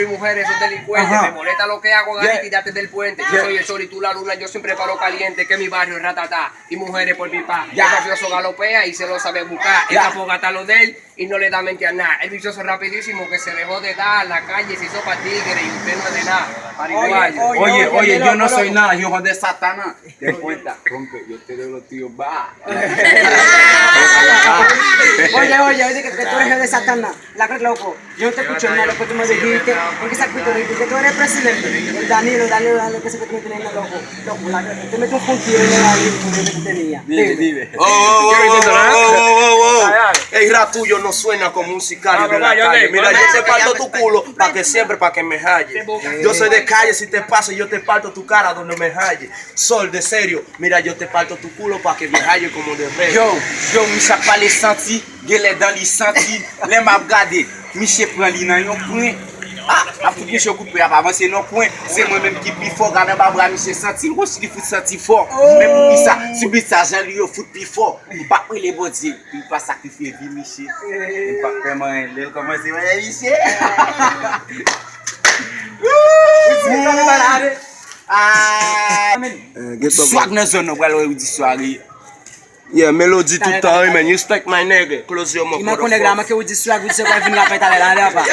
Mi mujer son delincuentes, me molesta lo que hago, Gary, quítate del puente. Yo soy el sol y tú la luna, yo siempre paro caliente, que mi barrio es ratatá, y mujeres por pipa. El mafioso galopea y se lo sabe buscar. El capo gata lo de él y no le da mente a nada. El vicioso rapidísimo que se dejó de dar, la calle se hizo para tigre y usted no es de nada. Oye, yo no soy nada, hijo de Satanás. Te cuenta, rompe, yo te doy los tíos, va. Oye, que tú eres hijo de Satanás. La que loco, yo no te escucho nada, lo que tú me dijiste. Porque esa cuita dijiste que tú eres presidente. El Danilo, que se que tú me tenías loco. Loco, la que te metes un fundido en el aire que te tenía. Dime. El rap tuyo no suena como un sicario de la calle. Mira, yo te parto tu culo para que siempre, para que me halle. Yo soy de calle, si te paso, yo te parto tu cara donde me halle. Sol, de serio, mira, yo te parto tu culo para que me halle como de rey. Yo, Michel pas les senti, gele dans les senti, les m'a regardé, Michel prend li nan yon point. Ah, après que je coupe à avancer non point, c'est moi-même qui plus fort, garde ma bras Michel senti, moi je fout senti fort. Même pour ça, subit ça, Jean lui fout plus fort. Il pas pris les body, il pas sacrifier vie Michel. Il pas vraiment il commence à Michel. Swag nan zone wala ou di soirée. Yeah, Melody tout time, man. You respect my nigga. Close your mouth. Ima konegrama que eu disse swag, você vai vir lá pra Itália, né, rapaz?